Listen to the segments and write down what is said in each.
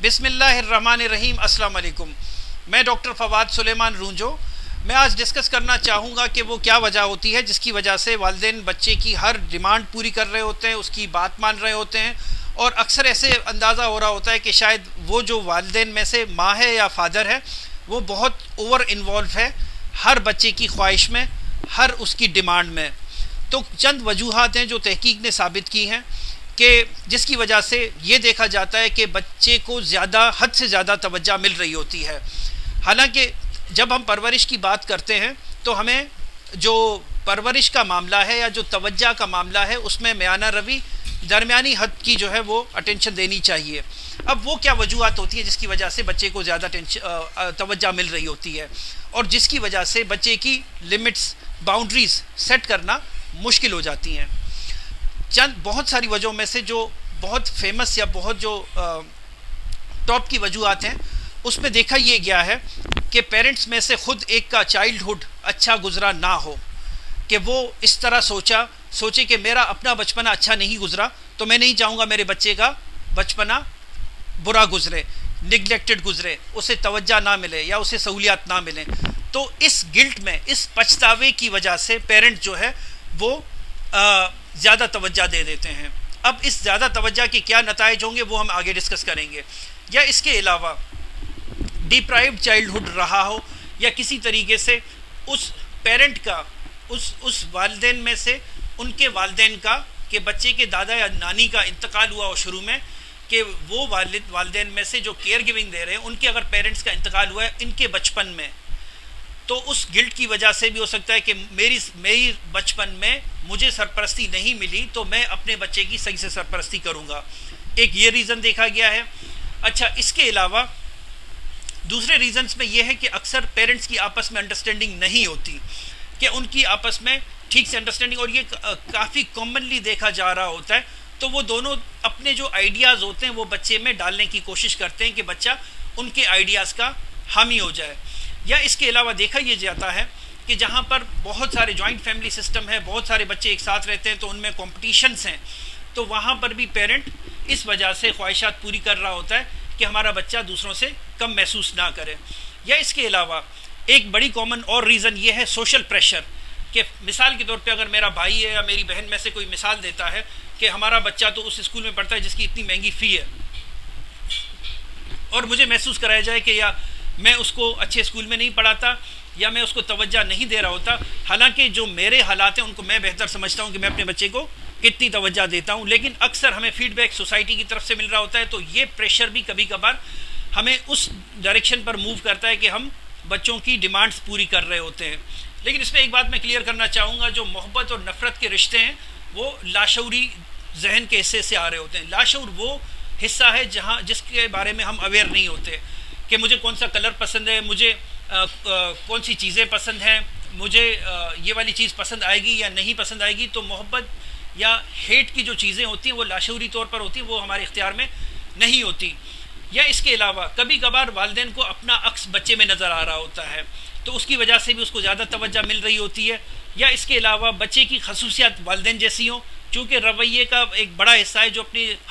بسم اللہ الرحمن الرحیم. السلام علیکم. میں ڈاکٹر فواد سلیمان رونجو. میں آج ڈسکس کرنا چاہوں گا کہ وہ کیا وجہ ہوتی ہے جس کی وجہ سے والدین بچے کی ہر ڈیمانڈ پوری کر رہے ہوتے ہیں, اس کی بات مان رہے ہوتے ہیں, اور اکثر ایسے اندازہ ہو رہا ہوتا ہے کہ شاید وہ جو والدین میں سے ماں ہے یا فادر ہے وہ بہت اوور انوالو ہے ہر بچے کی خواہش میں, ہر اس کی ڈیمانڈ میں. تو چند وجوہات ہیں جو تحقیق نے ثابت کی ہیں کہ جس کی وجہ سے یہ دیکھا جاتا ہے کہ بچے کو زیادہ حد سے زیادہ توجہ مل رہی ہوتی ہے. حالانکہ جب ہم پرورش کی بات کرتے ہیں تو ہمیں جو پرورش کا معاملہ ہے یا جو توجہ کا معاملہ ہے اس میں میانہ روی درمیانی حد کی جو ہے وہ اٹینشن دینی چاہیے. اب وہ کیا وجوہات ہوتی ہیں جس کی وجہ سے بچے کو زیادہ توجہ مل رہی ہوتی ہے اور جس کی وجہ سے بچے کی لمٹس باؤنڈریز سیٹ کرنا مشکل ہو جاتی ہیں. چند بہت ساری وجہوں میں سے جو بہت فیمس یا بہت جو ٹاپ کی وجوہات ہیں اس میں دیکھا یہ گیا ہے کہ پیرنٹس میں سے خود ایک کا چائلڈہڈ اچھا گزرا نہ ہو, کہ وہ اس طرح سوچے کہ میرا اپنا بچپنا اچھا نہیں گزرا تو میں نہیں چاہوں گا میرے بچے کا بچپنا برا گزرے, نگلیکٹڈ گزرے, اسے توجہ نہ ملے یا اسے سہولیات نہ ملیں. تو اس گلٹ میں, اس پچھتاوے کی وجہ سے پیرنٹ جو ہے وہ زیادہ توجہ دے دیتے ہیں. اب اس زیادہ توجہ کے کیا نتائج ہوں گے وہ ہم آگے ڈسکس کریں گے. یا اس کے علاوہ ڈیپرائیوڈ چائلڈہڈ رہا ہو یا کسی طریقے سے اس پیرنٹ کا اس والدین میں سے ان کے والدین کا کہ بچے کے دادا یا نانی کا انتقال ہوا ہو شروع میں, کہ وہ والدین میں سے جو کیئر گیونگ دے رہے ہیں ان کے اگر پیرنٹس کا انتقال ہوا ہے ان کے بچپن میں, تو اس گلٹ کی وجہ سے بھی ہو سکتا ہے کہ میری بچپن میں مجھے سرپرستی نہیں ملی تو میں اپنے بچے کی صحیح سے سرپرستی کروں گا. ایک یہ ریزن دیکھا گیا ہے. اچھا, اس کے علاوہ دوسرے ریزنز میں یہ ہے کہ اکثر پیرنٹس کی آپس میں انڈرسٹینڈنگ نہیں ہوتی, کہ ان کی آپس میں ٹھیک سے انڈرسٹینڈنگ, اور یہ کافی کامنلی دیکھا جا رہا ہوتا ہے. تو وہ دونوں اپنے جو آئیڈیاز ہوتے ہیں وہ بچے میں ڈالنے کی کوشش کرتے ہیں کہ بچہ ان کے آئیڈیاز کا حامی ہو جائے. یا اس کے علاوہ دیکھا یہ جاتا ہے کہ جہاں پر بہت سارے جوائنٹ فیملی سسٹم ہے, بہت سارے بچے ایک ساتھ رہتے ہیں تو ان میں کمپٹیشنز ہیں, تو وہاں پر بھی پیرنٹ اس وجہ سے خواہشات پوری کر رہا ہوتا ہے کہ ہمارا بچہ دوسروں سے کم محسوس نہ کرے. یا اس کے علاوہ ایک بڑی کامن اور ریزن یہ ہے سوشل پریشر, کہ مثال کے طور پہ اگر میرا بھائی ہے یا میری بہن میں سے کوئی مثال دیتا ہے کہ ہمارا بچہ تو اس اسکول میں پڑھتا ہے جس کی اتنی مہنگی فی ہے, اور مجھے محسوس کرایا جائے کہ یا میں اس کو اچھے اسکول میں نہیں پڑھاتا یا میں اس کو توجہ نہیں دے رہا ہوتا, حالانکہ جو میرے حالات ہیں ان کو میں بہتر سمجھتا ہوں کہ میں اپنے بچے کو کتنی توجہ دیتا ہوں, لیکن اکثر ہمیں فیڈ بیک سوسائٹی کی طرف سے مل رہا ہوتا ہے. تو یہ پریشر بھی کبھی کبھار ہمیں اس ڈائریکشن پر موو کرتا ہے کہ ہم بچوں کی ڈیمانڈز پوری کر رہے ہوتے ہیں. لیکن اس میں ایک بات میں کلیئر کرنا چاہوں گا, جو محبت اور نفرت کے رشتے ہیں وہ لاشعوری ذہن کے حصے سے آ رہے ہوتے ہیں. لاشعور وہ حصہ ہے جس کے بارے میں ہم اویئر نہیں ہوتے کہ مجھے کون سا کلر پسند ہے, مجھے کون سی چیزیں پسند ہیں, مجھے یہ والی چیز پسند آئے گی یا نہیں پسند آئے گی. تو محبت یا ہیٹ کی جو چیزیں ہوتی ہیں وہ لاشعوری طور پر ہوتی ہیں, وہ ہمارے اختیار میں نہیں ہوتی. یا اس کے علاوہ کبھی کبھار والدین کو اپنا عکس بچے میں نظر آ رہا ہوتا ہے تو اس کی وجہ سے بھی اس کو زیادہ توجہ مل رہی ہوتی ہے. یا اس کے علاوہ بچے کی خصوصیات والدین جیسی ہوں, چونکہ رویے کا ایک بڑا حصہ ہے جو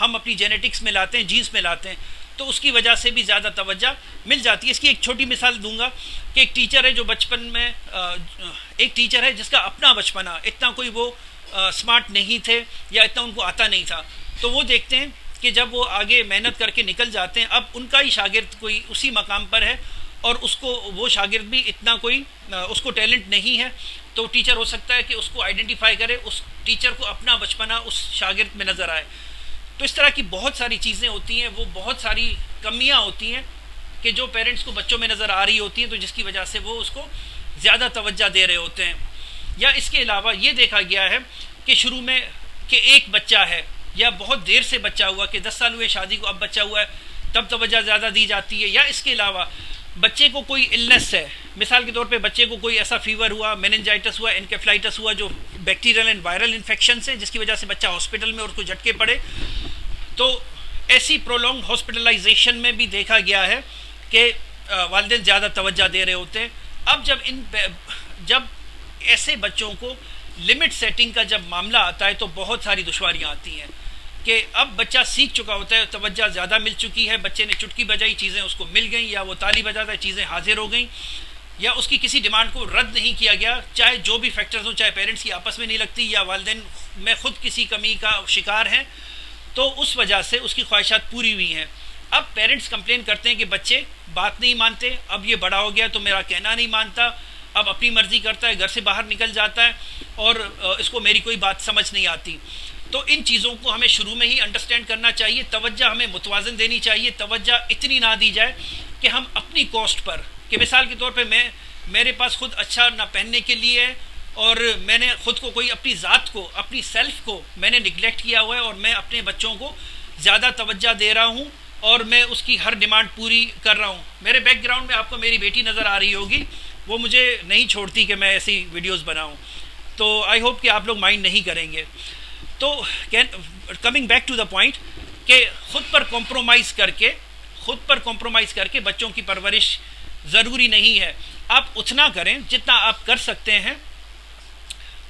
ہم اپنی جینیٹکس میں لاتے ہیں, جینس میں لاتے ہیں, تو اس کی وجہ سے بھی زیادہ توجہ مل جاتی ہے. اس کی ایک چھوٹی مثال دوں گا کہ ایک ٹیچر ہے جو بچپن میں ایک ٹیچر ہے جس کا اپنا بچپنا اتنا کوئی وہ اسمارٹ نہیں تھے یا اتنا ان کو آتا نہیں تھا, تو وہ دیکھتے ہیں کہ جب وہ آگے محنت کر کے نکل جاتے ہیں, اب ان کا ہی شاگرد کوئی اسی مقام پر ہے اور اس کو وہ شاگرد بھی اتنا کوئی اس کو ٹیلنٹ نہیں ہے, تو ٹیچر ہو سکتا ہے کہ اس کو آئیڈینٹیفائی کرے, اس ٹیچر کو اپنا بچپنا اس شاگرد میں نظر آئے. تو اس طرح کی بہت ساری چیزیں ہوتی ہیں, وہ بہت ساری کمیاں ہوتی ہیں کہ جو پیرنٹس کو بچوں میں نظر آ رہی ہوتی ہیں, تو جس کی وجہ سے وہ اس کو زیادہ توجہ دے رہے ہوتے ہیں. یا اس کے علاوہ یہ دیکھا گیا ہے کہ شروع میں کہ ایک بچہ ہے یا بہت دیر سے بچہ ہوا, کہ 10 سال ہوئے شادی کو, اب بچہ ہوا ہے, تب توجہ زیادہ دی جاتی ہے. یا اس کے علاوہ بچے کو کوئی النس ہے, مثال کے طور پہ بچے کو کوئی ایسا فیور ہوا, میننجائٹس ہوا, انکیفلائٹس ہوا, جو بیکٹیریل اینڈ وائرل انفیکشنس ہیں جس کی وجہ سے بچہ ہاسپٹل میں اور کو جھٹکے پڑے, تو ایسی پرولونگ ہاسپٹلائزیشن میں بھی دیکھا گیا ہے کہ والدین زیادہ توجہ دے رہے ہوتے ہیں. اب جب ایسے بچوں کو لمٹ سیٹنگ کا جب معاملہ آتا ہے تو بہت ساری دشواریاں آتی ہیں. کہ اب بچہ سیکھ چکا ہوتا ہے, توجہ زیادہ مل چکی ہے, بچے نے چٹکی بجائی چیزیں اس کو مل گئیں, یا وہ تالی بجاتا ہے چیزیں حاضر ہو گئیں, یا اس کی کسی ڈیمانڈ کو رد نہیں کیا گیا, چاہے جو بھی فیکٹرز ہوں, چاہے پیرنٹس کی آپس میں نہیں لگتی یا والدین میں خود کسی کمی کا شکار ہیں, تو اس وجہ سے اس کی خواہشات پوری ہوئی ہیں. اب پیرنٹس کمپلین کرتے ہیں کہ بچے بات نہیں مانتے, اب یہ بڑا ہو گیا تو میرا کہنا نہیں مانتا, اب اپنی مرضی کرتا ہے, گھر سے باہر نکل جاتا ہے اور اس کو میری کوئی بات سمجھ نہیں آتی. تو ان چیزوں کو ہمیں شروع میں ہی انڈرسٹینڈ کرنا چاہیے, توجہ ہمیں متوازن دینی چاہیے, توجہ اتنی نہ دی جائے کہ ہم اپنی کاسٹ پر, کہ مثال کے طور پہ میرے پاس خود اچھا نہ پہننے کے لیے ہے اور میں نے خود کو کوئی اپنی ذات کو, اپنی سیلف کو میں نے نگلیکٹ کیا ہوا ہے, اور میں اپنے بچوں کو زیادہ توجہ دے رہا ہوں اور میں اس کی ہر ڈیمانڈ پوری کر رہا ہوں. میرے بیک گراؤنڈ میں آپ کو میری بیٹی نظر آ رہی ہوگی, وہ مجھے نہیں چھوڑتی کہ میں ایسی ویڈیوز بناؤں, تو آئی ہوپ کہ آپ لوگ مائنڈ نہیں کریں گے. تو coming back to the point, کہ خود پر کمپرومائز کر کے بچوں کی پرورش ضروری نہیں ہے. آپ اتنا کریں جتنا آپ کر سکتے ہیں,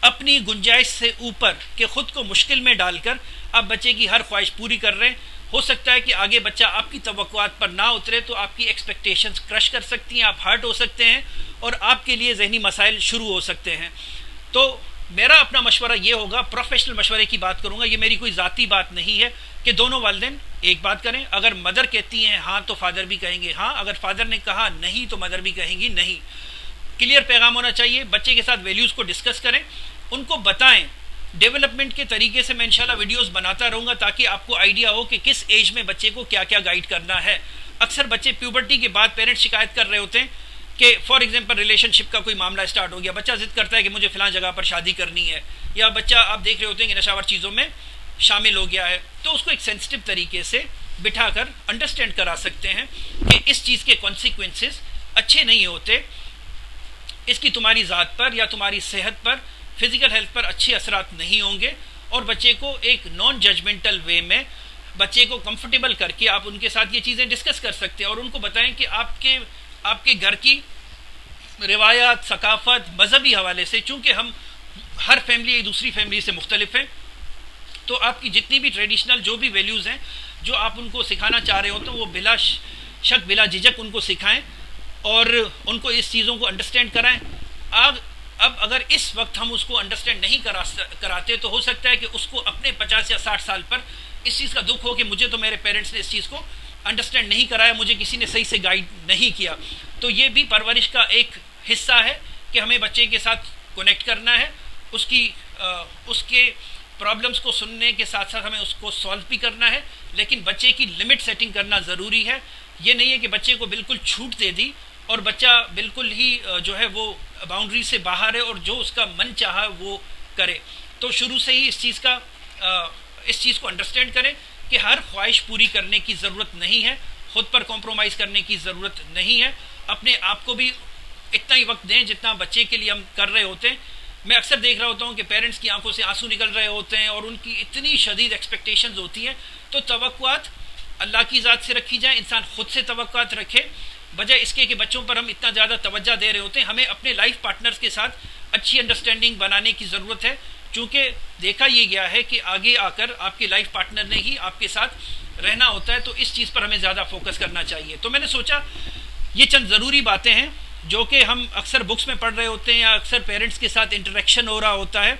اپنی گنجائش سے اوپر, کہ خود کو مشکل میں ڈال کر آپ بچے کی ہر خواہش پوری کر رہے ہیں. ہو سکتا ہے کہ آگے بچہ آپ کی توقعات پر نہ اترے تو آپ کی ایکسپیکٹیشنز کرش کر سکتی ہیں, آپ ہرٹ ہو سکتے ہیں اور آپ کے لیے ذہنی مسائل شروع ہو سکتے ہیں. تو میرا اپنا مشورہ یہ ہوگا, پروفیشنل مشورے کی بات کروں گا, یہ میری کوئی ذاتی بات نہیں ہے, کہ دونوں والدین ایک بات کریں. اگر مدر کہتی ہیں ہاں تو فادر بھی کہیں گے ہاں, اگر فادر نے کہا نہیں تو مدر بھی کہیں گی نہیں. کلیئر پیغام ہونا چاہیے. بچے کے ساتھ ویلیوز کو ڈسکس کریں, ان کو بتائیں. ڈیولپمنٹ کے طریقے سے میں انشاءاللہ ویڈیوز بناتا رہوں گا تاکہ آپ کو آئیڈیا ہو کہ کس ایج میں بچے کو کیا کیا گائیڈ کرنا ہے. اکثر بچے پیوبرٹی کے بعد پیرنٹس شکایت کر رہے ہوتے ہیں کہ فار ایگزامپل ریلیشن شپ کا کوئی معاملہ اسٹارٹ ہو گیا, بچہ ضد کرتا ہے کہ مجھے فلاں جگہ پر شادی کرنی ہے, یا بچہ آپ دیکھ رہے ہوتے ہیں کہ نشاور چیزوں میں شامل ہو گیا ہے, تو اس کو ایک سینسٹیو طریقے سے بٹھا کر انڈرسٹینڈ کرا سکتے ہیں کہ اس چیز کے کانسیکوینسز اچھے نہیں ہوتے, اس کی تمہاری ذات پر یا تمہاری صحت پر, فزیکل ہیلتھ پر اچھے اثرات نہیں ہوں گے. اور بچے کو ایک نان ججمنٹل وے میں بچے کو کمفرٹیبل کر کے آپ ان کے ساتھ یہ چیزیں ڈسکس کر سکتے ہیں, اور ان کو بتائیں کہ آپ کے گھر کی روایات, ثقافت, مذہبی حوالے سے, چونکہ ہم ہر فیملی ایک دوسری فیملی سے مختلف ہیں, تو آپ کی جتنی بھی ٹریڈیشنل جو بھی ویلیوز ہیں جو آپ ان کو سکھانا چاہ رہے ہو تو وہ بلا شک بلا جھجک ان کو سکھائیں اور ان کو اس چیزوں کو انڈرسٹینڈ کرائیں. اب اگر اس وقت ہم اس کو انڈرسٹینڈ نہیں کراتے تو ہو سکتا ہے کہ اس کو اپنے 50 یا 60 سال پر اس چیز کا دکھ ہو کہ مجھے تو میرے پیرنٹس نے اس چیز کو انڈرسٹینڈ نہیں کرایا, مجھے کسی نے صحیح سے گائیڈ نہیں کیا. تو یہ بھی پرورش کا ایک حصہ ہے کہ ہمیں بچے کے ساتھ کنیکٹ کرنا ہے, اس کے پرابلمس کو سننے کے ساتھ ساتھ ہمیں اس کو سالو بھی کرنا ہے, لیکن بچے کی لمٹ سیٹنگ کرنا ضروری ہے. یہ نہیں ہے کہ بچے کو بالکل چھوٹ دے دی اور بچہ بالکل ہی جو ہے وہ باؤنڈری سے باہر ہے اور جو اس کا من چاہا وہ کرے. تو شروع سے ہی اس چیز کو انڈرسٹینڈ کریں کہ ہر خواہش پوری کرنے کی ضرورت نہیں ہے, خود پر کمپرومائز کرنے کی ضرورت نہیں ہے. اپنے آپ کو بھی اتنا ہی وقت دیں جتنا بچے کے لیے ہم کر رہے ہوتے ہیں. میں اکثر دیکھ رہا ہوتا ہوں کہ پیرنٹس کی آنکھوں سے آنسو نکل رہے ہوتے ہیں اور ان کی اتنی شدید ایکسپیکٹیشنز ہوتی ہیں. تو توقعات اللہ کی ذات سے رکھی جائیں, انسان خود سے توقعات رکھے, بجائے اس کے کہ بچوں پر ہم اتنا زیادہ توجہ دے رہے ہوتے ہیں. ہمیں اپنے لائف پارٹنرز کے ساتھ اچھی انڈرسٹینڈنگ بنانے کی ضرورت ہے, چونکہ دیکھا یہ گیا ہے کہ آگے آ کر آپ کے لائف پارٹنر نے ہی آپ کے ساتھ رہنا ہوتا ہے, تو اس چیز پر ہمیں زیادہ فوکس کرنا چاہیے. تو میں نے سوچا یہ چند ضروری باتیں ہیں جو کہ ہم اکثر بکس میں پڑھ رہے ہوتے ہیں یا اکثر پیرنٹس کے ساتھ انٹریکشن ہو رہا ہوتا ہے,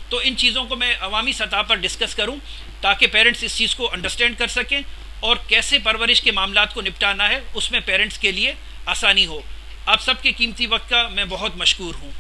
تو ان چیزوں کو میں عوامی سطح پر ڈسکس کروں تاکہ پیرنٹس اس چیز کو انڈرسٹینڈ کر سکیں اور کیسے پرورش کے معاملات کو نپٹانا ہے اس میں پیرنٹس کے لیے آسانی ہو. آپ سب کے قیمتی وقت کا میں بہت مشکور ہوں.